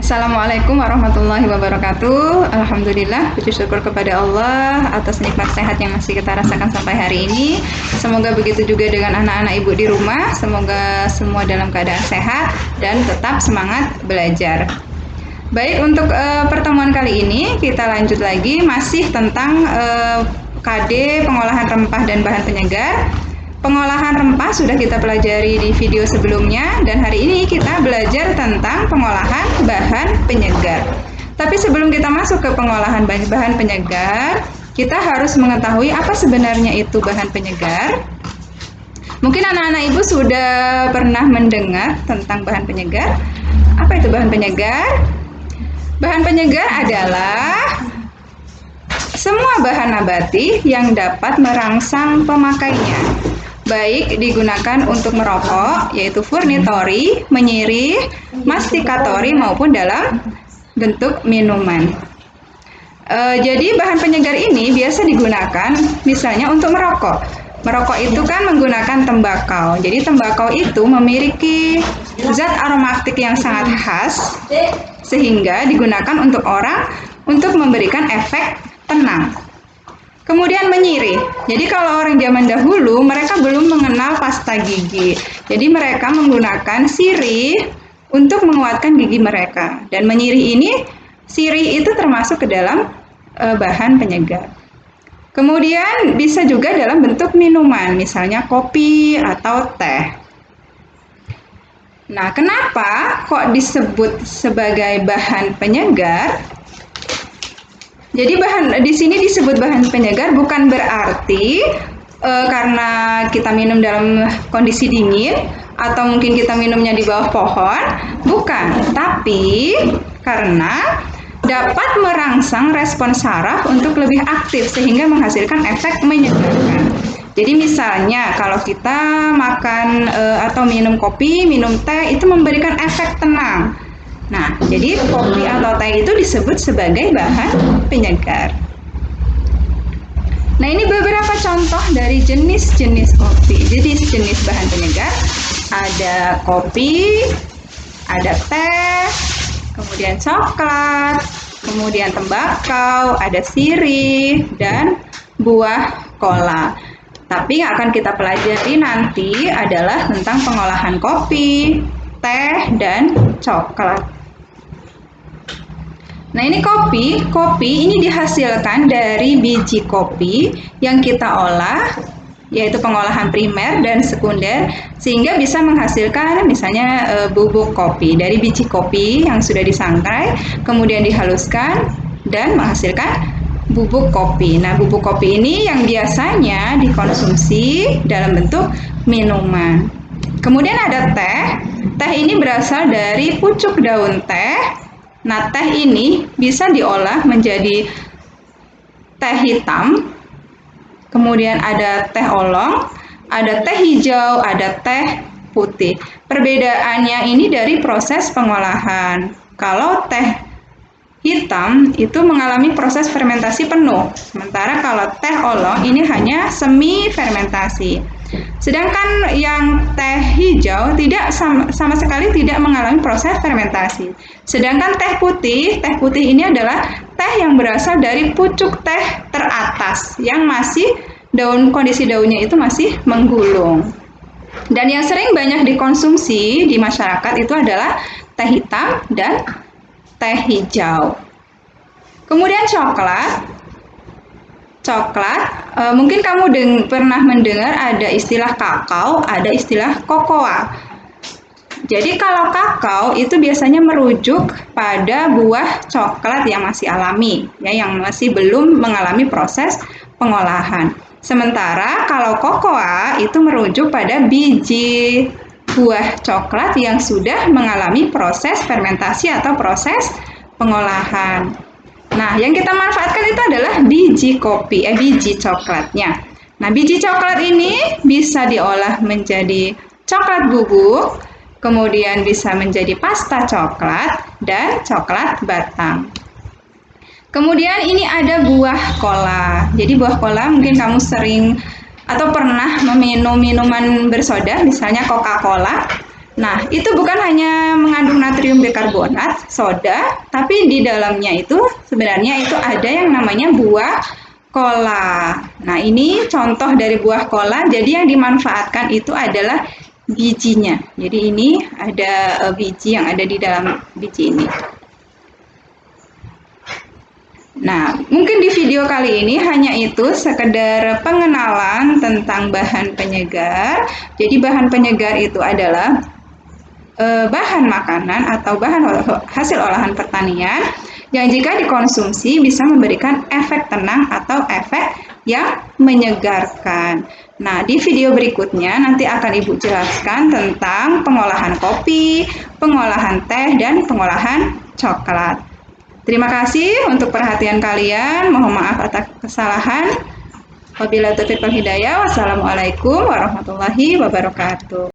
Assalamualaikum warahmatullahi wabarakatuh. Alhamdulillah, puji syukur kepada Allah atas nikmat sehat yang masih kita rasakan sampai hari ini. Semoga begitu juga dengan anak-anak ibu di rumah. Semoga semua dalam keadaan sehat dan tetap semangat belajar. Baik, untuk pertemuan kali ini kita lanjut lagi masih tentang KD pengolahan rempah dan bahan penyegar. Pengolahan rempah sudah kita pelajari di video sebelumnya, dan hari ini kita belajar tentang pengolahan bahan penyegar. Tapi sebelum kita masuk ke pengolahan bahan penyegar, kita harus mengetahui apa sebenarnya itu bahan penyegar. Mungkin anak-anak ibu sudah pernah mendengar tentang bahan penyegar. Apa itu bahan penyegar? Bahan penyegar adalah semua bahan nabati yang dapat merangsang pemakainya, baik digunakan untuk merokok, yaitu furnitori, menyirih, mastikatori, maupun dalam bentuk minuman. Jadi bahan penyegar ini biasa digunakan misalnya untuk merokok. Merokok itu kan menggunakan tembakau. Jadi tembakau itu memiliki zat aromatik yang sangat khas, sehingga digunakan untuk orang untuk memberikan efek tenang. Kemudian menyirih. Jadi kalau orang zaman dahulu mereka belum mengenal pasta gigi. Jadi mereka menggunakan sirih untuk menguatkan gigi mereka. Dan menyirih ini, sirih itu termasuk ke dalam bahan penyegar. Kemudian bisa juga dalam bentuk minuman, misalnya kopi atau teh. Nah, kenapa kok disebut sebagai bahan penyegar? Jadi di sini disebut bahan penyegar bukan berarti karena kita minum dalam kondisi dingin atau mungkin kita minumnya di bawah pohon, bukan. Tapi karena dapat merangsang respon saraf untuk lebih aktif sehingga menghasilkan efek menyegarkan. Jadi misalnya kalau kita makan atau minum kopi, minum teh itu memberikan efek tenang. Nah, jadi kopi atau teh itu disebut sebagai bahan penyegar. Nah, ini beberapa contoh dari jenis-jenis kopi. Jadi jenis bahan penyegar ada kopi, ada teh, kemudian coklat, kemudian tembakau, ada sirih, dan buah kola. Tapi yang akan kita pelajari nanti adalah tentang pengolahan kopi, teh, dan coklat. Nah, ini kopi ini dihasilkan dari biji kopi yang kita olah, yaitu pengolahan primer dan sekunder, sehingga bisa menghasilkan misalnya bubuk kopi dari biji kopi yang sudah disangrai, kemudian dihaluskan dan menghasilkan bubuk kopi. Nah, bubuk kopi ini yang biasanya dikonsumsi dalam bentuk minuman. Kemudian ada teh. Teh ini berasal dari pucuk daun teh. Nah, teh ini bisa diolah menjadi teh hitam, kemudian ada teh oolong, ada teh hijau, ada teh putih. Perbedaannya ini dari proses pengolahan. Kalau teh hitam itu mengalami proses fermentasi penuh, sementara kalau teh oolong ini hanya semi fermentasi. Sedangkan yang teh hijau tidak sama sekali tidak mengalami proses fermentasi. Sedangkan teh putih ini adalah teh yang berasal dari pucuk teh teratas yang masih kondisi daunnya itu masih menggulung. Dan yang sering banyak dikonsumsi di masyarakat itu adalah teh hitam dan teh hijau. Kemudian coklat, mungkin kamu pernah mendengar ada istilah kakao, ada istilah kokoa. Jadi kalau kakao itu biasanya merujuk pada buah coklat yang masih alami, ya, yang masih belum mengalami proses pengolahan. Sementara kalau kokoa itu merujuk pada biji buah coklat yang sudah mengalami proses fermentasi atau proses pengolahan. Nah, yang kita manfaatkan itu adalah biji coklatnya. Nah, biji coklat ini bisa diolah menjadi coklat bubuk, kemudian bisa menjadi pasta coklat dan coklat batang. Kemudian ini ada buah kola. Jadi buah kola mungkin kamu sering atau pernah meminum minuman bersoda, misalnya Coca-Cola. Nah, itu bukan hanya mengandung natrium bikarbonat, soda, tapi di dalamnya itu sebenarnya itu ada yang namanya buah kola. Nah, ini contoh dari buah kola. Jadi yang dimanfaatkan itu adalah bijinya. Jadi ini ada biji yang ada di dalam biji ini. Nah, mungkin di video kali ini hanya itu sekedar pengenalan tentang bahan penyegar. Jadi bahan penyegar itu adalah bahan makanan atau bahan hasil olahan pertanian yang jika dikonsumsi bisa memberikan efek tenang atau efek yang menyegarkan. Nah, di video berikutnya nanti akan Ibu jelaskan tentang pengolahan kopi, pengolahan teh, dan pengolahan coklat. Terima kasih untuk perhatian kalian. Mohon maaf atas kesalahan. Wabillahi taufiq wal hidayah. Wassalamualaikum warahmatullahi wabarakatuh.